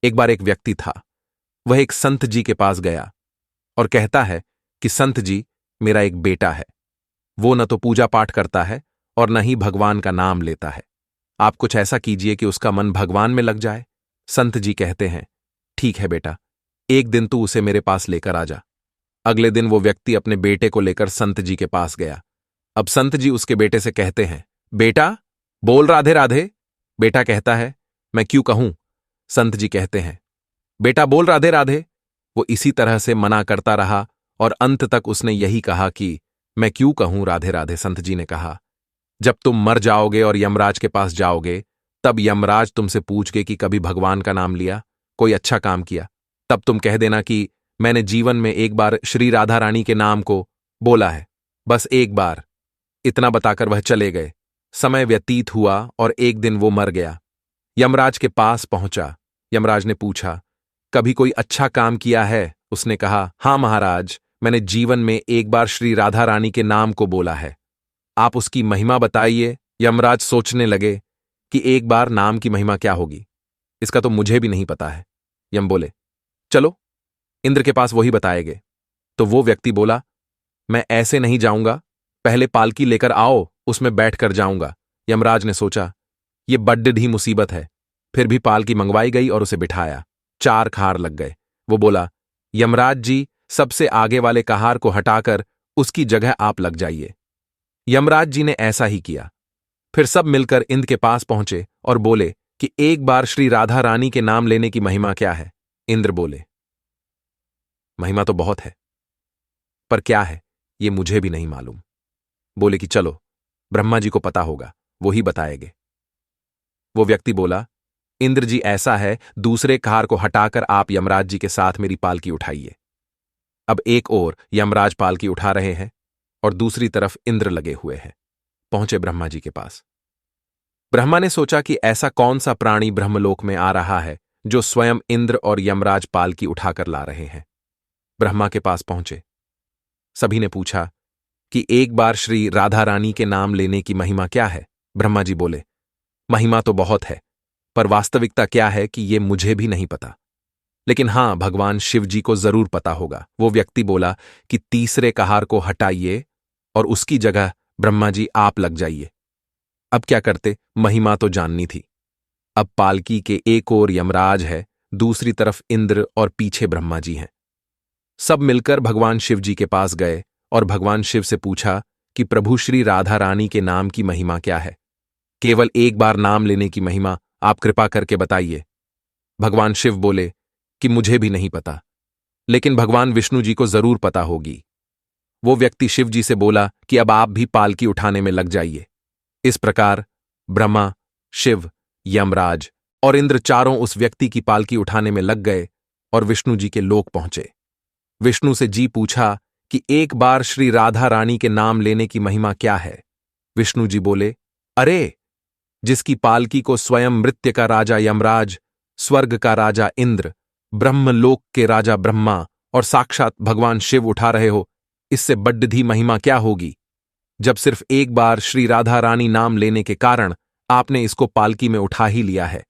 एक बार एक व्यक्ति था। वह एक संत जी के पास गया और कहता है कि संत जी, मेरा एक बेटा है। वो न तो पूजा पाठ करता है और न ही भगवान का नाम लेता है। आप कुछ ऐसा कीजिए कि उसका मन भगवान में लग जाए। संत जी कहते हैं, ठीक है बेटा, एक दिन तू उसे मेरे पास लेकर आ जा। अगले दिन वो व्यक्ति अपने बेटे को लेकर संत जी के पास गया। अब संत जी उसके बेटे से कहते हैं, बेटा बोल राधे राधे। बेटा कहता है, मैं क्यों कहूं। संत जी कहते हैं, बेटा बोल राधे राधे। वो इसी तरह से मना करता रहा और अंत तक उसने यही कहा कि मैं क्यों कहूं राधे राधे। संत जी ने कहा, जब तुम मर जाओगे और यमराज के पास जाओगे, तब यमराज तुमसे पूछगे कि कभी भगवान का नाम लिया, कोई अच्छा काम किया। तब तुम कह देना कि मैंने जीवन में एक बार श्री राधा रानी के नाम को बोला है, बस एक बार। इतना बताकर वह चले गए। समय व्यतीत हुआ और एक दिन वो मर गया। यमराज के पास पहुंचा। यमराज ने पूछा, कभी कोई अच्छा काम किया है? उसने कहा, हां महाराज, मैंने जीवन में एक बार श्री राधा रानी के नाम को बोला है। आप उसकी महिमा बताइए। यमराज सोचने लगे कि एक बार नाम की महिमा क्या होगी, इसका तो मुझे भी नहीं पता है। यम बोले, चलो इंद्र के पास वही बताएंगे। तो वो व्यक्ति बोला, मैं ऐसे नहीं जाऊंगा, पहले पालकी लेकर आओ, उसमें बैठकर जाऊंगा। यमराज ने सोचा, ये बड्ढी मुसीबत है। फिर भी पालकी मंगवाई गई और उसे बिठाया। 4 खार लग गए। वो बोला, यमराज जी, सबसे आगे वाले कहार को हटाकर उसकी जगह आप लग जाइए। यमराज जी ने ऐसा ही किया। फिर सब मिलकर इंद्र के पास पहुंचे और बोले कि एक बार श्री राधा रानी के नाम लेने की महिमा क्या है। इंद्र बोले, महिमा तो बहुत है, पर क्या है ये मुझे भी नहीं मालूम। बोले कि चलो, ब्रह्मा जी को पता होगा, वो ही बताएंगे। वो व्यक्ति बोला, इंद्र जी, ऐसा है, दूसरे कहार को हटाकर आप यमराज जी के साथ मेरी पालकी उठाइए। अब एक ओर यमराज पालकी उठा रहे हैं और दूसरी तरफ इंद्र लगे हुए हैं। पहुंचे ब्रह्मा जी के पास। ब्रह्मा ने सोचा कि ऐसा कौन सा प्राणी ब्रह्मलोक में आ रहा है जो स्वयं इंद्र और यमराज पालकी उठाकर ला रहे हैं। ब्रह्मा के पास पहुंचे। सभी ने पूछा कि एक बार श्री राधा रानी के नाम लेने की महिमा क्या है। ब्रह्मा जी बोले, महिमा तो बहुत है, पर वास्तविकता क्या है कि ये मुझे भी नहीं पता, लेकिन हां, भगवान शिव जी को जरूर पता होगा। वो व्यक्ति बोला कि तीसरे कहार को हटाइए और उसकी जगह ब्रह्मा जी आप लग जाइए। अब क्या करते, महिमा तो जाननी थी। अब पालकी के एक ओर यमराज है, दूसरी तरफ इंद्र और पीछे ब्रह्मा जी हैं। सब मिलकर भगवान शिव जी के पास गए और भगवान शिव से पूछा कि प्रभु श्री राधा रानी के नाम की महिमा क्या है। केवल एक बार नाम लेने की महिमा आप कृपा करके बताइए। भगवान शिव बोले कि मुझे भी नहीं पता, लेकिन भगवान विष्णु जी को जरूर पता होगी। वो व्यक्ति शिव जी से बोला कि अब आप भी पालकी उठाने में लग जाइए। इस प्रकार ब्रह्मा, शिव, यमराज और इंद्र चारों उस व्यक्ति की पालकी उठाने में लग गए और विष्णु जी के लोक पहुंचे। विष्णु से जी पूछा कि एक बार श्री राधा रानी के नाम लेने की महिमा क्या है। विष्णु जी बोले, अरे, जिसकी पालकी को स्वयं मृत्य का राजा यमराज, स्वर्ग का राजा इंद्र, ब्रह्मलोक के राजा ब्रह्मा और साक्षात भगवान शिव उठा रहे हो, इससे बड्ढी महिमा क्या होगी। जब सिर्फ एक बार श्री राधा रानी नाम लेने के कारण आपने इसको पालकी में उठा ही लिया है,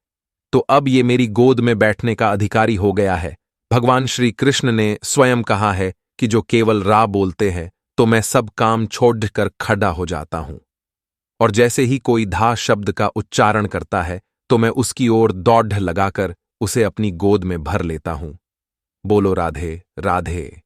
तो अब ये मेरी गोद में बैठने का अधिकारी हो गया है। भगवान श्री कृष्ण ने स्वयं कहा है कि जो केवल रा बोलते हैं तो मैं सब काम छोड़कर खड़ा हो जाता हूं, और जैसे ही कोई धा शब्द का उच्चारण करता है तो मैं उसकी ओर दौड़ लगाकर उसे अपनी गोद में भर लेता हूं। बोलो राधे राधे।